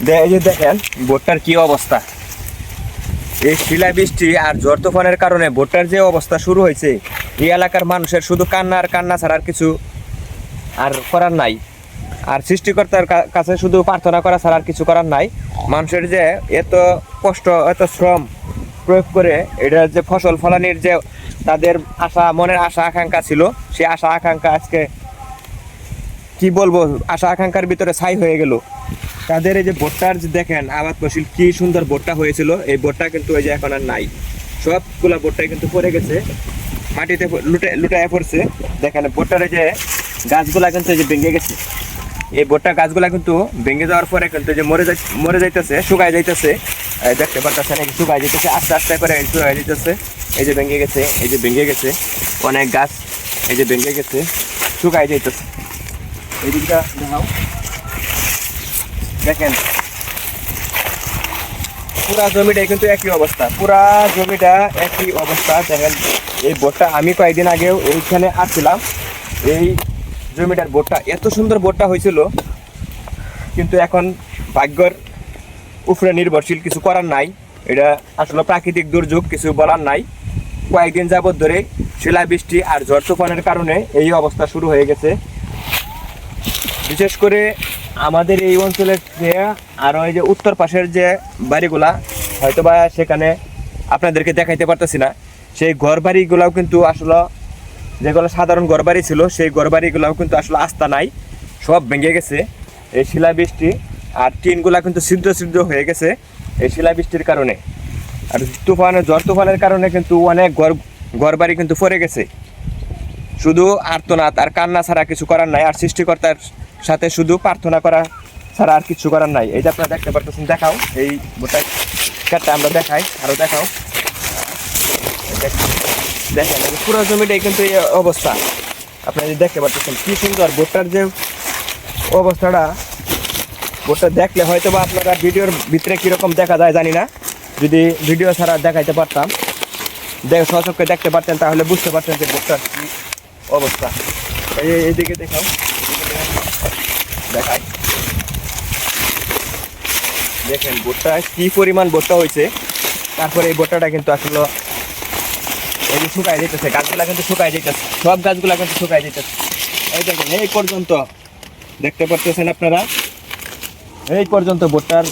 এই যে দেখেন ভুট্টার কি অবস্থা। এই শিলাবৃষ্টি আর ঝড় তুফানের কারণে ভুট্টার যে অবস্থা শুরু হয়েছে, এই এলাকার মানুষের শুধু কান্না আর কান্না ছাড়া আর কিছু আর করার নাই। আর সৃষ্টিকর্তার কাছে শুধু প্রার্থনা করা ছাড়া আর কিছু করার নাই। মানুষের যে এত কষ্ট, এত শ্রম প্রয়োগ করে এটা যে ফসল ফলানির যে তাদের আশা, মনের আশা আকাঙ্ক্ষা ছিল, সেই আশা আকাঙ্ক্ষা আজকে কি বলবো, আশা আকাঙ্ক্ষার ভিতরে ছাই হয়ে গেল। তাদের এই যে ভুট্টার যে দেখেন আবাদ ফসল কি সুন্দর ভুট্টা হয়েছিল, এই ভুট্টা কিন্তু এই যে এখন আর নাই। সবগুলা ভুট্টাই কিন্তু পড়ে গেছে, মাটিতে লুটায় পড়ছে। দেখেন ভুট্টার এই যে গাছগুলা কিন্তু এই যে ভেঙে গেছে। এই ভুট্টা গাছগুলা কিন্তু ভেঙে যাওয়ার পরে কিন্তু যে মরে যাইতেছে, শুকায় যাইতেছে। দেখতে পাচ্ছেন এই শুকায় যাইতেছে, আস্তে আস্তে করে শুকায় যাইতেছে। এই যে ভেঙে গেছে, এই যে ভেঙে গেছে অনেক গাছ, এই যে ভেঙে গেছে, শুকায় যাইতেছে। এই দিকটা দেখাও, দেখেন পুরা জমিটা কিন্তু একই অবস্থা, পুরা জমিটা একই অবস্থা। দেখেন এই ভুট্টা আমি কয়েকদিন আগেও এইখানে আসছিলাম, এই জমিটার ভুট্টা এত সুন্দর ভুট্টা হয়েছিল, কিন্তু এখন ভাগ্যর উপরে নির্ভরশীল, কিছু করার নাই। এটা আসলে প্রাকৃতিক দুর্যোগ, কিছু বলার নাই। কয়েকদিন যাবত ধরে শিলাবৃষ্টি আর ঝড় তুফানের কারণে এই অবস্থা শুরু হয়ে গেছে। বিশেষ করে আমাদের এই অঞ্চলের যে আরও এই যে উত্তর পাশের যে বাড়িগুলা, হয়তো বা সেখানে আপনাদেরকে দেখাইতে পারতেছি না, সেই ঘর বাড়িগুলাও কিন্তু আসলে যেগুলো সাধারণ ঘর বাড়ি ছিল, সেই ঘর বাড়িগুলাও কিন্তু আসলে আস্থা নাই, সব ভেঙে গেছে এই শিলাবৃষ্টি। আর টিনগুলা কিন্তু ছিদ্র হয়ে গেছে এই শিলাবৃষ্টির কারণে। আর ঝড় তুফানের কারণে কিন্তু অনেক ঘর বাড়ি কিন্তু পড়ে গেছে। শুধু আর্তনাদ আর কান্না ছাড়া কিছু করার নাই। আর সৃষ্টিকর্তার সাথে শুধু প্রার্থনা করা ছাড়া আর কিছু করার নাই। এই যে আপনারা দেখতে পারতেছেন, দেখাও এই ভুট্টা ক্ষেতটা, আমরা দেখাই, আরও দেখাও। দেখেন পুরো জমিটাই কিন্তু এই অবস্থা। আপনারা দেখতে পারতেছেন কি সুন্দর ভুট্টার যে অবস্থাটা। ভুট্টা দেখলে হয়তো বা আপনারা ভিডিওর ভিতরে কীরকম দেখা যায় জানি না, যদি ভিডিও ছাড়া দেখাইতে পারতাম, সচক্ষে দেখতে পারতেন, তাহলে বুঝতে পারতেন যে ভুট্টার কী অবস্থা। এইদিকে দেখাও, দেখাই, দেখেন ভুট্টা কি পরিমাণ ভুট্টা হয়েছে। তারপরে এই ভুট্টাটা কিন্তু আসলে এই যে শুকায় যেতেছে, গাছগুলা কিন্তু শুকায় যেতেছে, সব গাছগুলা কিন্তু শুকায় যেতেছে। এই দেখেন এই পর্যন্ত দেখতে পারতেছেন আপনারা, এই পর্যন্ত ভুট্টার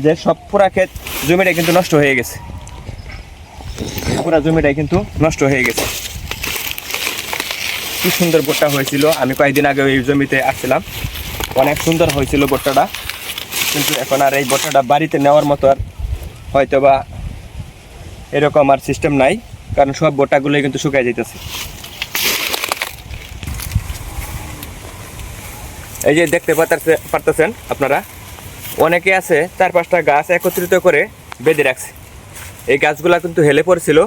যে সব পুরা ক্ষেত জমিটা কিন্তু নষ্ট হয়ে গেছে, পুরা জমিটাই কিন্তু নষ্ট হয়ে গেছে। কি সুন্দর ভুট্টা হয়েছিল, আমি কয়েকদিন আগে এই জমিতে আসছিলাম, অনেক সুন্দর হয়েছিল ভুট্টাটা। কিন্তু এখন আর এই ভুট্টাটা বাড়িতে নেওয়ার মতো আর হয়তো বা এরকম আর সিস্টেম নাই, কারণ সব ভুট্টাগুলোই কিন্তু শুকায় যেতেছে। এই যে দেখতে পারতেছেন আপনারা, অনেকে আছে 4-5টা গাছ একত্রিত করে বেঁধে রাখছে। এই গাছগুলা কিন্তু হেলে পড়ছিল,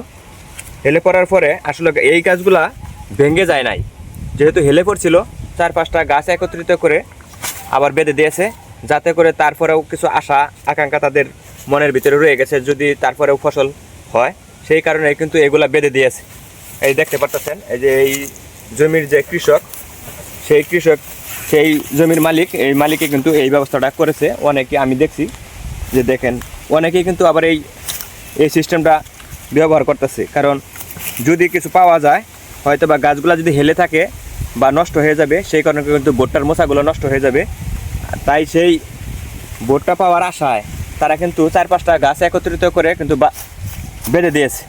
হেলে পড়ার পরে আসলে এই গাছগুলা ভেঙে যায় নাই, যেহেতু হেলে পড়ছিল 4-5টা গাছ একত্রিত করে আবার বেঁধে দিয়েছে, যাতে করে তারপরেও কিছু আশা আকাঙ্ক্ষা তাদের মনের ভিতরে রয়ে গেছে, যদি তারপরেও ফসল হয়, সেই কারণে কিন্তু এগুলা বেঁধে দিয়েছে। এই দেখতে পারতেছেন, এই যে এই জমির যে কৃষক, সেই জমির মালিক, এই মালিকে কিন্তু এই ব্যবস্থাটা করেছে। অনেকে আমি দেখছি যে দেখেন অনেকেই কিন্তু আবার এই সিস্টেমটা ব্যবহার করতেছে, কারণ যদি কিছু পাওয়া যায়, হয়তো বা গাছগুলো যদি হেলে থাকে বা নষ্ট হয়ে যাবে, সেই কারণে কিন্তু ভুট্টার মোচাগুলো নষ্ট হয়ে যাবে। তাই সেই ভুট্টা পাওয়ার আশায় তারা কিন্তু 4-5টা গাছ একত্রিত করে কিন্তু বেঁধে দিয়েছে।